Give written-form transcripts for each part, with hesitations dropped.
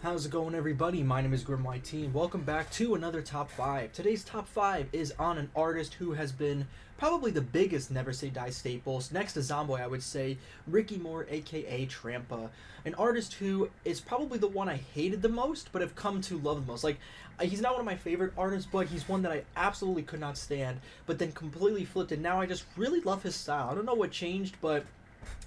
How's it going, everybody? My name is GriimYT, and welcome back to another Top 5. Today's Top 5 is on an artist who has been probably the biggest Never Say Die staples, next to Zomboy, I would say, Ricky Moore, aka Trampa. An artist who is probably the one I hated the most, but have come to love the most. He's not one of my favorite artists, but he's one that I absolutely could not stand, but then completely flipped, and now I just really love his style. I don't know what changed, but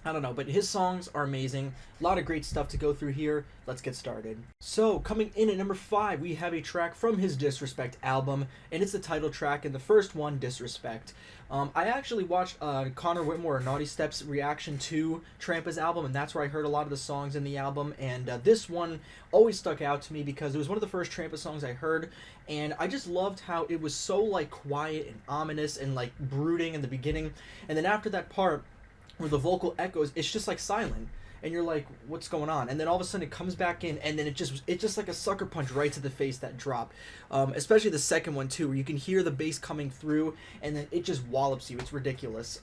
I don't know, but his songs are amazing. A lot of great stuff to go through here. Let's get started. So, coming in at number 5, we have a track from his Disrespect album, and it's the title track, and the first one, Disrespect. I actually watched Connor Whitmore or Naughty Steps reaction to Trampa's album, and that's where I heard a lot of the songs in the album, and this one always stuck out to me because it was one of the first Trampa songs I heard, and I just loved how it was so, quiet and ominous and, brooding in the beginning, and then after that part, where the vocal echoes, it's just silent, and you're like, what's going on? And then all of a sudden it comes back in, and then it's just like a sucker punch right to the face, that drop. Especially the second one too, where you can hear the bass coming through, and then it just wallops you. It's ridiculous.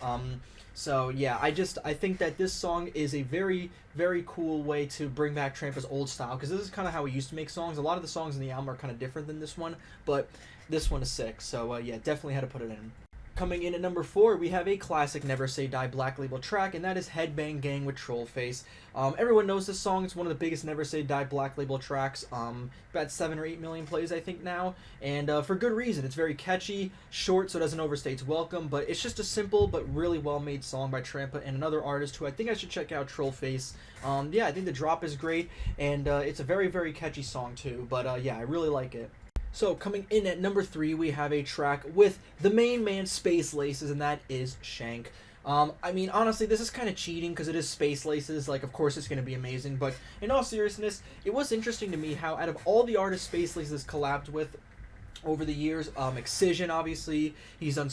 So yeah, I think that this song is a very, very cool way to bring back Trampa's old style, because this is kind of how he used to make songs. A lot of the songs in the album are kind of different than this one, but this one is sick. So yeah, definitely had to put it in. Coming in at number 4, we have a classic Never Say Die Black Label track, and that is Headbang Gang with Trollface. Everyone knows this song. It's one of the biggest Never Say Die Black Label tracks. About 7 or 8 million plays, I think, now. And for good reason. It's very catchy, short, so it doesn't overstay its welcome. But it's just a simple but really well-made song by Trampa and another artist who I think I should check out, Trollface. Yeah, I think the drop is great, and it's a very, very catchy song, too. But yeah, I really like it. So, coming in at number 3, we have a track with the main man, Space Laces, and that is Shank. I mean, honestly, this is kind of cheating because it is Space Laces. Of course it's going to be amazing, but in all seriousness, it was interesting to me how out of all the artists Space Laces collabed with over the years, Excision, obviously, he's done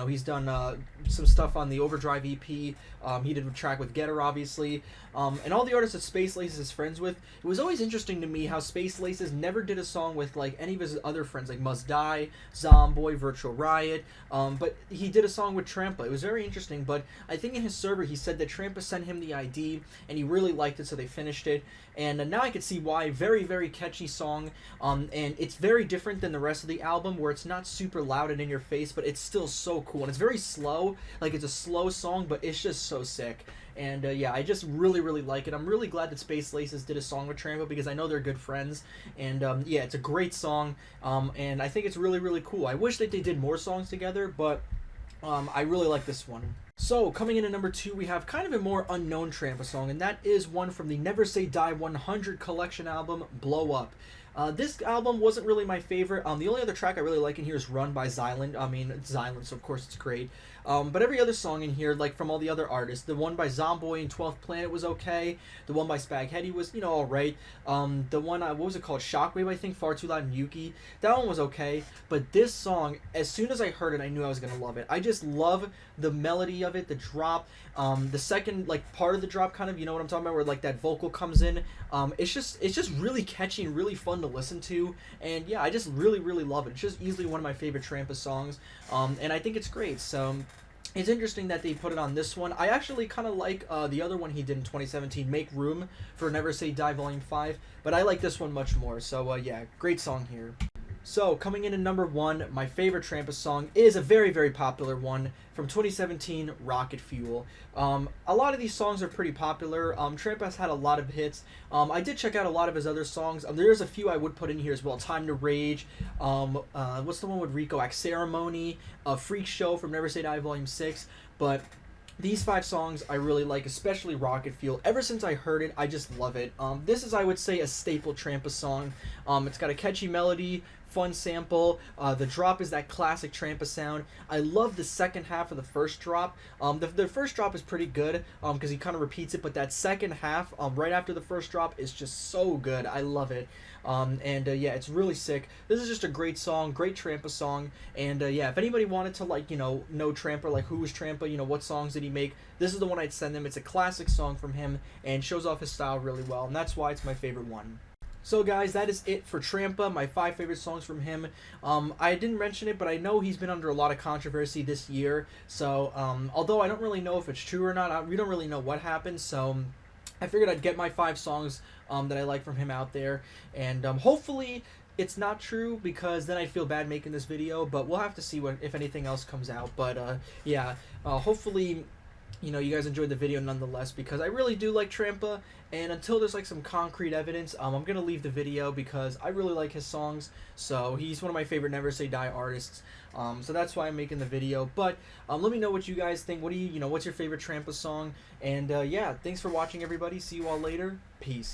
he's done some stuff on the Overdrive EP, he did a track with Getter, obviously, and all the artists that Space Laces is friends with. It was always interesting to me how Space Laces never did a song with, any of his other friends, like Must Die, Zomboy, Virtual Riot, but he did a song with Trampa. It was very interesting, but I think in his server he said that Trampa sent him the ID, and he really liked it, so they finished it, and now I can see why. Very, very catchy song, and it's very different than the rest of the album, where it's not super loud and in your face, but it's still so cool, and it's very slow. It's a slow song, but it's just so sick. And yeah, I just really, really like it. I'm really glad that Space Laces did a song with Trampa, because I know they're good friends, and yeah, it's a great song, and I think it's really, really cool. I wish that they did more songs together, but I really like this one. So, coming in at number 2, we have kind of a more unknown Trampa song, and that is one from the Never Say Die 100 collection album, Blow Up. This album wasn't really my favorite. The only other track I really like in here is Run by Xylan. I mean, it's Xylan, so of course it's great. But every other song in here, from all the other artists, the one by Zomboy and 12th Planet was okay. The one by Spaghetti was, alright. The one, what was it called? Shockwave, I think, Far Too Loud and Yuki. That one was okay. But this song, as soon as I heard it, I knew I was going to love it. I just love the melody of it, the drop, the second, part of the drop, kind of, you know what I'm talking about, where, that vocal comes in. It's just really catchy and really fun to listen to. And yeah, I just really, really love it. It's just easily one of my favorite Trampa songs. And I think it's great. So it's interesting that they put it on this one. I actually kind of like the other one he did in 2017, Make Room for Never Say Die Volume 5, but I like this one much more. So yeah, great song here. So, coming in at number 1, my favorite Trampa song is a very, very popular one from 2017, Rocket Fuel. A lot of these songs are pretty popular. Trampa has had a lot of hits. I did check out a lot of his other songs. There's a few I would put in here as well. Time to Rage. What's the one with Rico? Act Ceremony. Freak Show from Never Say Die Volume 6. But these 5 songs I really like, especially Rocket Fuel. Ever since I heard it, I just love it. This is, I would say, a staple Trampa song. It's got a catchy melody, fun sample. The drop is that classic Trampa sound. I love the second half of the first drop. The first drop is pretty good because he kind of repeats it, but that second half, right after the first drop, is just so good. I love it. And yeah, it's really sick. This is just a great song, great Trampa song. And yeah, if anybody wanted to know Trampa, who was Trampa, what songs did he make, this is the one I'd send them. It's a classic song from him and shows off his style really well, and that's why it's my favorite one. So guys, that is it for Trampa, my 5 favorite songs from him. I didn't mention it, but I know he's been under a lot of controversy this year. So although I don't really know if it's true or not, we don't really know what happened. So I figured I'd get my 5 songs that I like from him out there, and hopefully it's not true, because then I'd feel bad making this video, but we'll have to see what if anything else comes out. But yeah, hopefully, you know, you guys enjoyed the video nonetheless, because I really do like Trampa, and until there's like some concrete evidence, I'm gonna leave the video because I really like his songs. So he's one of my favorite Never Say Die artists. So that's why I'm making the video. But let me know what you guys think. What do you know? What's your favorite Trampa song? And yeah, thanks for watching, everybody. See you all later. Peace.